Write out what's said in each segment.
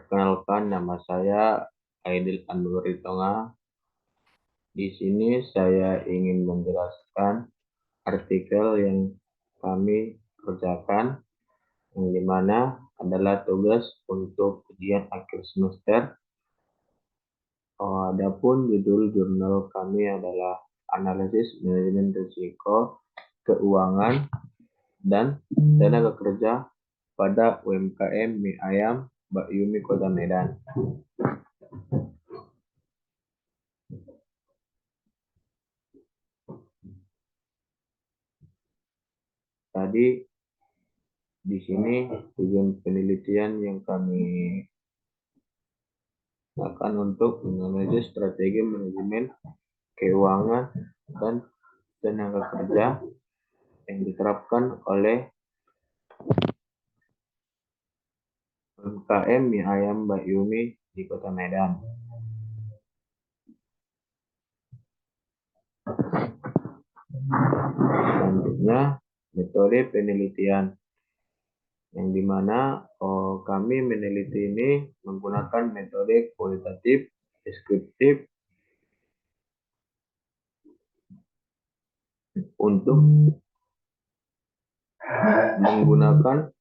Perkenalkan, nama saya Aidil Anduri Tonga. Di sini saya ingin menjelaskan artikel yang kami kerjakan, yang dimana adalah tugas untuk ujian akhir semester. Adapun judul jurnal kami adalah Analisis Manajemen Risiko Keuangan dan Tenaga Kerja pada UMKM Mie Ayam Mbak Yumi Kota Medan. Tadi di sini tujuan penelitian yang kami akan untuk menganalisis strategi manajemen keuangan dan tenaga kerja yang diterapkan oleh UMKM Mie Ayam Mbak Yumi di Kota Medan. Selanjutnya, metode penelitian yang dimana kami meneliti ini menggunakan metode kualitatif, deskriptif untuk menggunakan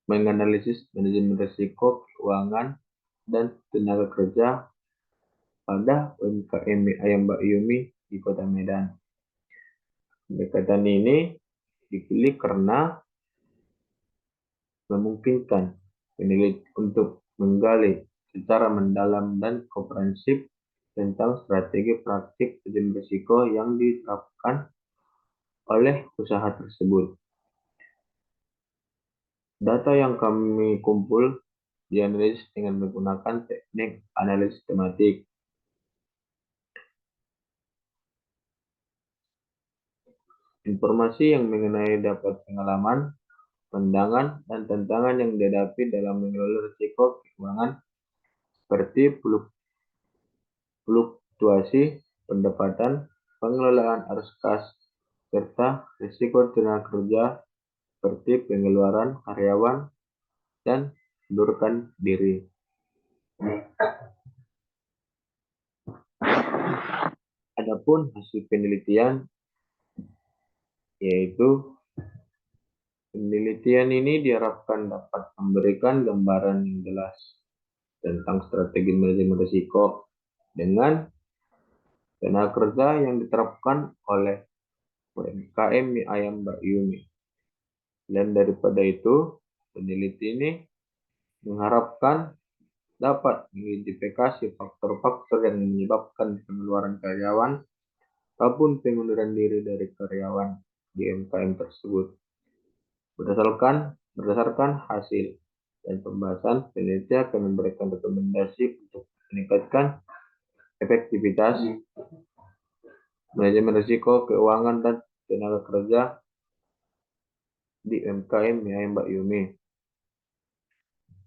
menganalisis manajemen risiko keuangan dan tenaga kerja pada UMKM Mie Ayam Mbak Yumi di Kota Medan. Pendekatan ini dipilih karena memungkinkan peneliti untuk menggali secara mendalam dan komprehensif tentang strategi praktik manajemen risiko yang diterapkan oleh usaha tersebut. Data yang kami kumpul dianalisis dengan menggunakan teknik analisis tematik. Informasi yang mengenai dapat pengalaman, pandangan, dan tantangan yang dihadapi dalam mengelola risiko keuangan seperti fluktuasi pendapatan, pengelolaan arus kas, serta risiko tenaga kerja seperti pengeluaran karyawan dan mundurkan diri. Adapun hasil penelitian yaitu penelitian ini diharapkan dapat memberikan gambaran yang jelas tentang strategi manajemen risiko dengan tenaga kerja yang diterapkan oleh UMKM Mie Ayam Mbak Yumi. Dan daripada itu, peneliti ini mengharapkan dapat mengidentifikasi faktor-faktor yang menyebabkan pengeluaran karyawan ataupun pengunduran diri dari karyawan di UMKM tersebut. Berdasarkan hasil dan pembahasan, peneliti akan memberikan rekomendasi untuk meningkatkan efektivitas manajemen risiko keuangan dan tenaga kerja di UMKM Mie Ayam Mbak Yumi.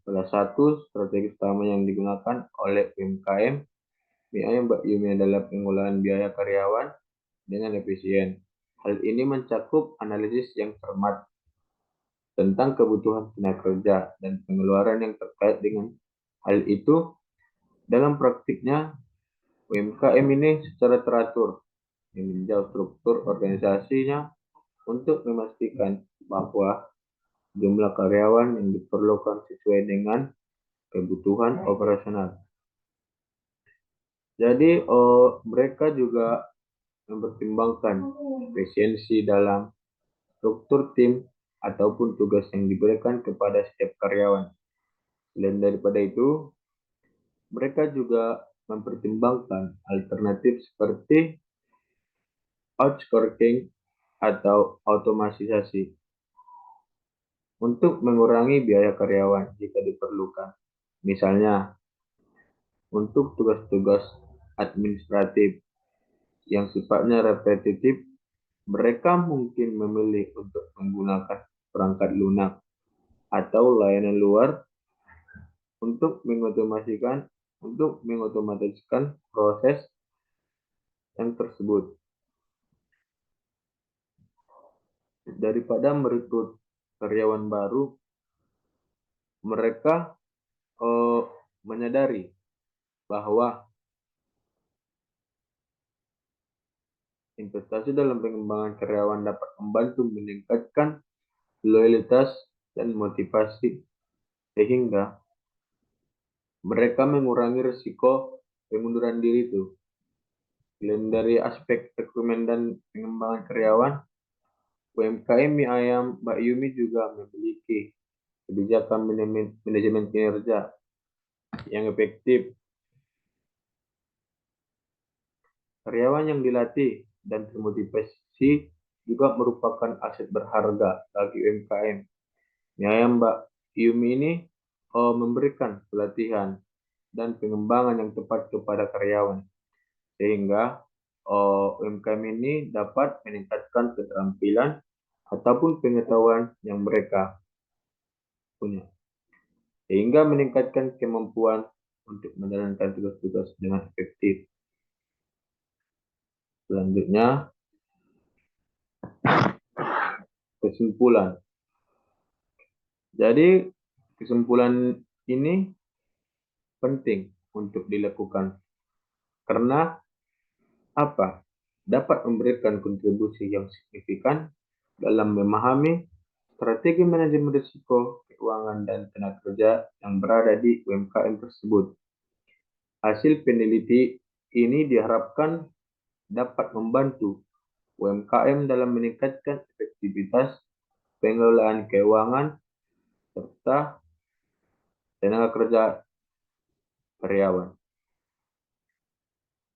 Salah satu strategi utama yang digunakan oleh UMKM Mie Ayam Mbak Yumi adalah pengolahan biaya karyawan dengan efisien. Hal ini mencakup analisis yang cermat tentang kebutuhan tenaga kerja dan pengeluaran yang terkait dengan hal itu. Dalam praktiknya, UMKM ini secara teratur meninjau struktur organisasinya untuk memastikan bahwa jumlah karyawan yang diperlukan sesuai dengan kebutuhan operasional. Jadi mereka juga mempertimbangkan efisiensi dalam struktur tim ataupun tugas yang diberikan kepada setiap karyawan. Selain daripada itu, mereka juga mempertimbangkan alternatif seperti outsourcing atau otomatisasi untuk mengurangi biaya karyawan jika diperlukan. Misalnya, untuk tugas-tugas administratif yang sifatnya repetitif, mereka mungkin memilih untuk menggunakan perangkat lunak atau layanan luar untuk mengotomatiskan proses yang tersebut. Daripada merekrut karyawan baru, mereka eh, menyadari bahwa investasi dalam pengembangan karyawan dapat membantu meningkatkan loyalitas dan motivasi sehingga mereka mengurangi risiko pengunduran diri itu. Selain dari aspek rekrutmen dan pengembangan karyawan, UMKM mie ayam Mbak Yumi juga memiliki kebijakan manajemen kinerja yang efektif. Karyawan yang dilatih dan termotivasi juga merupakan aset berharga bagi UMKM. Mie ayam Mbak Yumi ini memberikan pelatihan dan pengembangan yang tepat kepada karyawan, sehingga UMKM ini dapat meningkatkan keterampilan ataupun pengetahuan yang mereka punya, sehingga meningkatkan kemampuan untuk menjalankan tugas-tugas dengan efektif. Selanjutnya, kesimpulan. Jadi, kesimpulan ini penting untuk dilakukan karena apa? Dapat memberikan kontribusi yang signifikan dalam memahami strategi manajemen risiko, keuangan, dan tenaga kerja yang berada di UMKM tersebut. Hasil peneliti ini diharapkan dapat membantu UMKM dalam meningkatkan efektivitas pengelolaan keuangan serta tenaga kerja karyawan,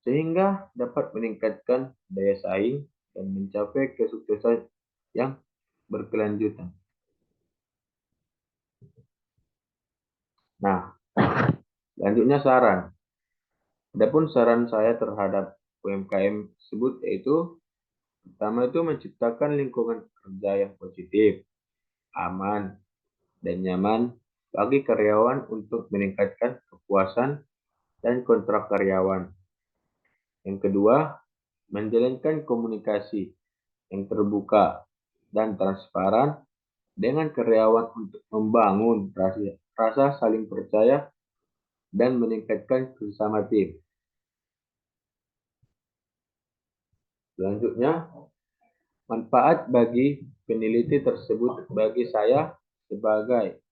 sehingga dapat meningkatkan daya saing dan mencapai kesuksesan yang berkelanjutan. Nah, selanjutnya saran. Adapun saran saya terhadap UMKM tersebut yaitu pertama itu menciptakan lingkungan kerja yang positif, aman, dan nyaman bagi karyawan untuk meningkatkan kepuasan dan kontrak karyawan. Yang kedua, menjalankan komunikasi yang terbuka dan transparan dengan karyawan untuk membangun rasa saling percaya dan meningkatkan kerjasama tim. Selanjutnya, manfaat bagi peneliti tersebut bagi saya sebagai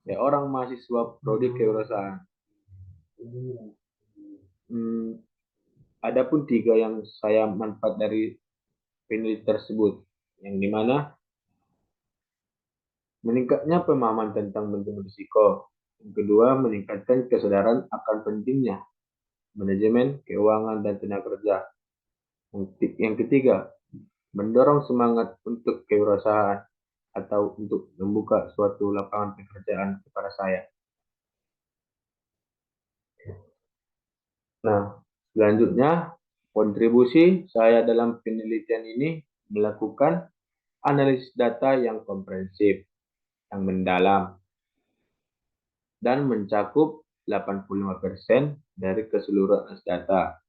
seorang mahasiswa prodi kewirausahaan. Ada pun 3 yang saya manfaat dari peneliti tersebut, yang dimana meningkatnya pemahaman tentang manajemen risiko. Yang kedua, meningkatkan kesadaran akan pentingnya manajemen keuangan dan tenaga kerja. Yang ketiga, mendorong semangat untuk kewirausahaan atau untuk membuka suatu lapangan pekerjaan kepada saya. Nah, selanjutnya kontribusi saya dalam penelitian ini melakukan analisis data yang komprehensif, yang mendalam, dan mencakup 85% dari keseluruhan data.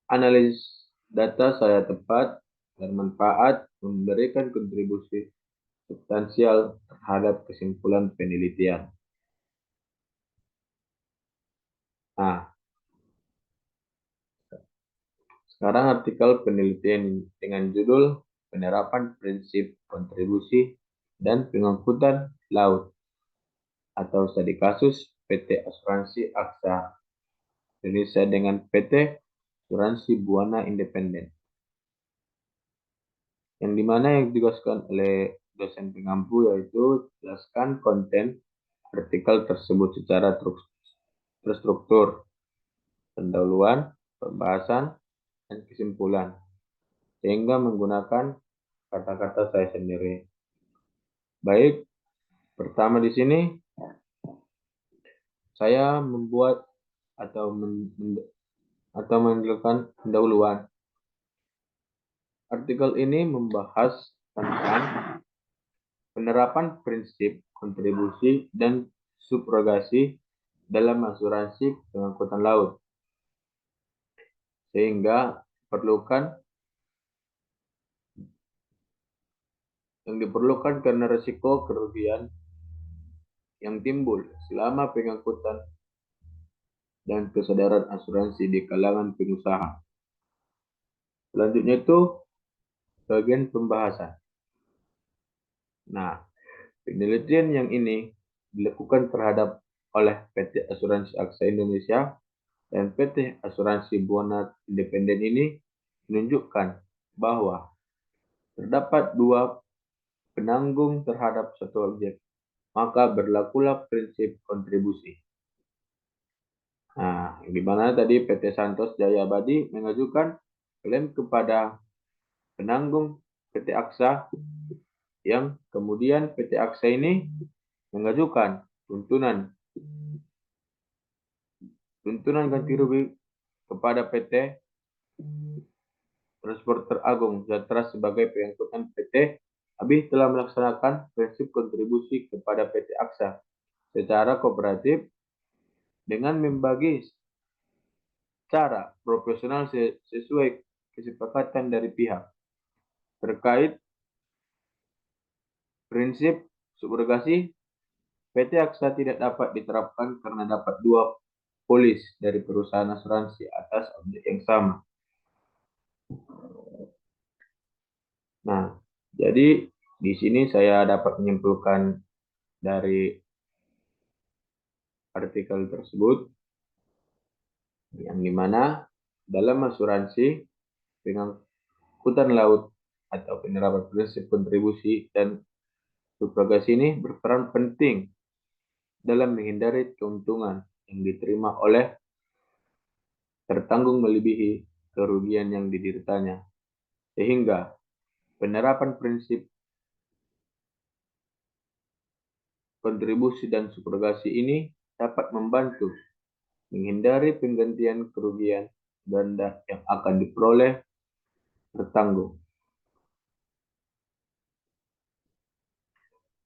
Analisis data saya tepat dan manfaat memberikan kontribusi substansial terhadap kesimpulan penelitian. Nah, sekarang artikel penelitian dengan judul Penerapan Prinsip Kontribusi dan Pengangkutan Laut atau studi kasus PT Asuransi Aksa Indonesia dengan PT Asuransi Buana Independen. Yang dimana yang ditugaskan oleh dosen pengampu yaitu jelaskan konten artikel tersebut secara terstruktur, pendahuluan, pembahasan, dan kesimpulan, sehingga menggunakan kata-kata saya sendiri. Baik, pertama di sini saya membuat atau menunjukkan pendahuluan. Artikel ini membahas tentang penerapan prinsip kontribusi dan subrogasi dalam asuransi pengangkutan laut, sehingga perlukan yang diperlukan karena risiko kerugian yang timbul selama pengangkutan dan kesadaran asuransi di kalangan pengusaha. Selanjutnya itu bagian pembahasan. Nah, penelitian yang ini dilakukan terhadap oleh PT Asuransi Aksa Indonesia dan PT Asuransi Buana Independen ini menunjukkan bahwa terdapat dua penanggung terhadap satu objek, maka berlakulah prinsip kontribusi. Nah, di mana tadi PT Santos Jaya Abadi mengajukan klaim kepada penanggung PT Aksa, yang kemudian PT Aksa ini mengajukan tuntunan ganti rugi kepada PT Transporter Agung Sejahtera sebagai pengangkutan PT Abih telah melaksanakan prinsip kontribusi kepada PT Aksa secara kooperatif dengan membagi secara profesional sesuai kesepakatan dari pihak. Terkait prinsip subrogasi, PT Aksa tidak dapat diterapkan karena dapat dua polis dari perusahaan asuransi atas objek yang sama. Nah, jadi di sini saya dapat menyimpulkan dari artikel tersebut yang dimana dalam asuransi pengangkutan laut atau penerapan prinsip kontribusi dan subrogasi ini berperan penting dalam menghindari keuntungan yang diterima oleh tertanggung melebihi kerugian yang dideritanya, sehingga penerapan prinsip kontribusi dan subrogasi ini dapat membantu menghindari penggantian kerugian ganda yang akan diperoleh tertanggung.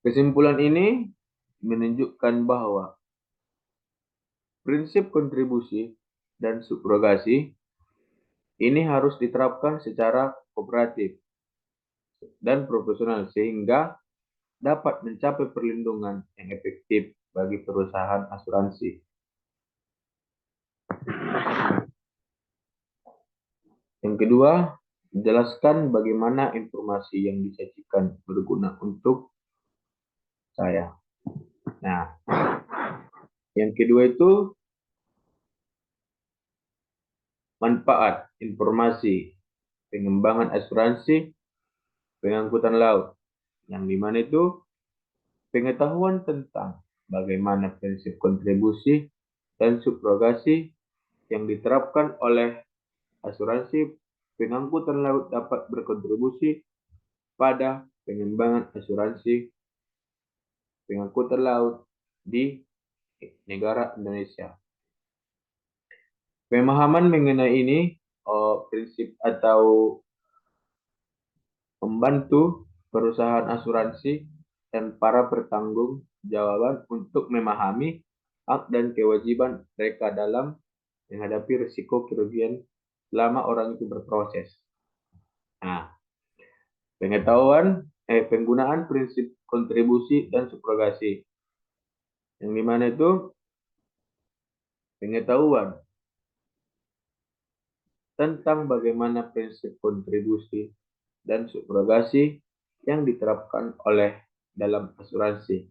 Kesimpulan ini menunjukkan bahwa prinsip kontribusi dan subrogasi ini harus diterapkan secara kooperatif dan profesional sehingga dapat mencapai perlindungan yang efektif bagi perusahaan asuransi. Yang kedua, jelaskan bagaimana informasi yang disajikan berguna untuk saya. Nah, yang kedua itu manfaat informasi pengembangan asuransi pengangkutan laut, yang dimana itu pengetahuan tentang bagaimana prinsip kontribusi dan subrogasi yang diterapkan oleh asuransi pengangkutan laut dapat berkontribusi pada pengembangan asuransi pengangkutan laut di negara Indonesia. Pemahaman mengenai ini prinsip atau membantu perusahaan asuransi dan para bertanggung jawaban untuk memahami hak dan kewajiban mereka dalam menghadapi risiko kerugian selama orang itu berproses. Nah, penggunaan prinsip kontribusi dan subrogasi, yang dimana itu pengetahuan tentang bagaimana prinsip kontribusi dan subrogasi yang diterapkan oleh dalam asuransi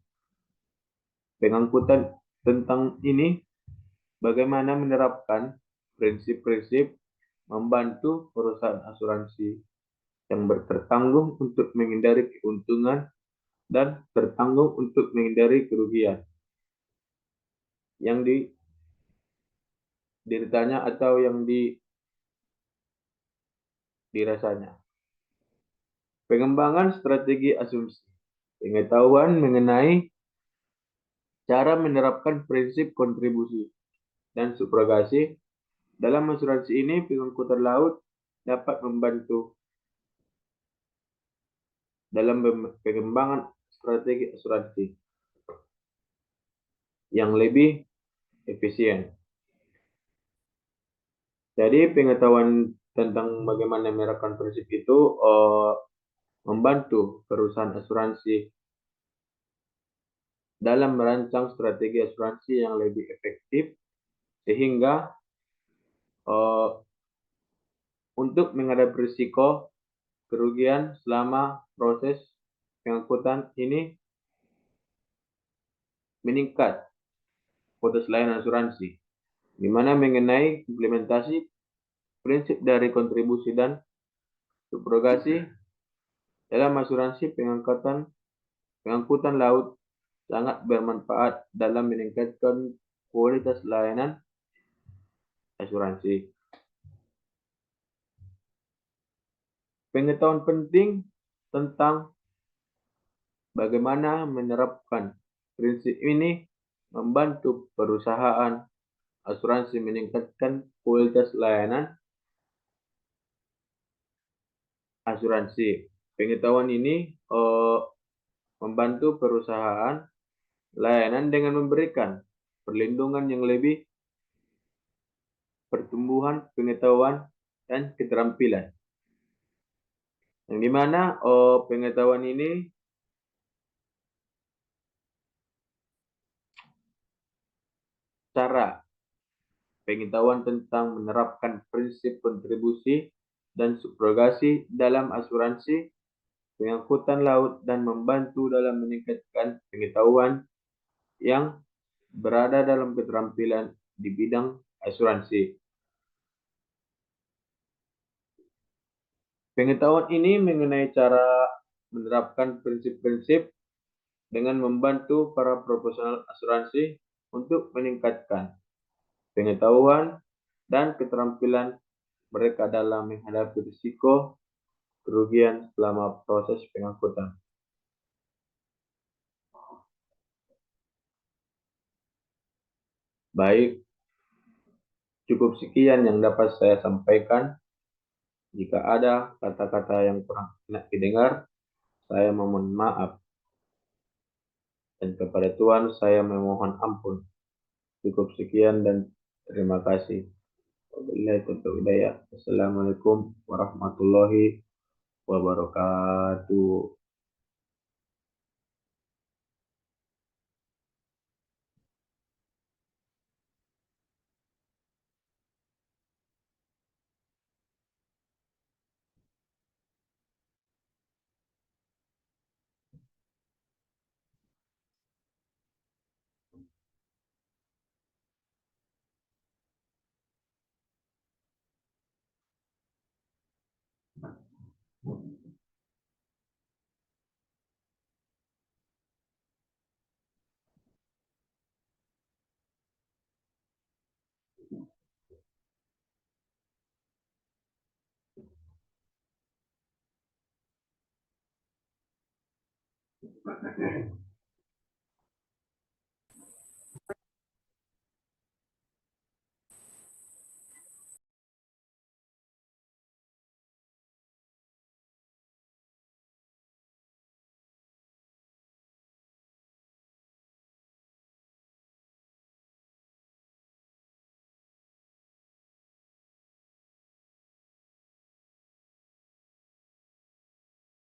pengangkutan tentang ini, bagaimana menerapkan prinsip-prinsip membantu perusahaan asuransi yang bertertanggung untuk menghindari keuntungan dan tertanggung untuk menghindari kerugian yang dideritanya atau yang dirasanya. Pengembangan strategi asumsi, pengetahuan mengenai cara menerapkan prinsip kontribusi dan subrogasi dalam asuransi ini, pengangkutan laut dapat membantu dalam pengembangan strategi asuransi yang lebih efisien. Jadi pengetahuan tentang bagaimana menerapkan prinsip itu membantu perusahaan asuransi dalam merancang strategi asuransi yang lebih efektif sehingga uh, untuk menghadapi risiko kerugian selama proses pengangkutan ini meningkat kualitas layanan asuransi, di mana mengenai implementasi prinsip dari kontribusi dan subrogasi dalam asuransi pengangkutan laut sangat bermanfaat dalam meningkatkan kualitas layanan asuransi. Pengetahuan penting tentang bagaimana menerapkan prinsip ini membantu perusahaan asuransi meningkatkan kualitas layanan asuransi. Pengetahuan ini membantu perusahaan layanan dengan memberikan perlindungan yang lebih, pertumbuhan pengetahuan, dan keterampilan. Yang dimana pengetahuan ini cara pengetahuan tentang menerapkan prinsip kontribusi dan subrogasi dalam asuransi pengangkutan laut dan membantu dalam meningkatkan pengetahuan yang berada dalam keterampilan di bidang asuransi. Pengetahuan ini mengenai cara menerapkan prinsip-prinsip dengan membantu para profesional asuransi untuk meningkatkan pengetahuan dan keterampilan mereka dalam menghadapi risiko kerugian selama proses pengangkutan. Baik, cukup sekian yang dapat saya sampaikan. Jika ada kata-kata yang kurang enak didengar, saya memohon maaf. Dan kepada Tuhan saya memohon ampun. Cukup sekian dan terima kasih. Wabillahi taufiq hidayah. Assalamualaikum warahmatullahi wabarakatuh.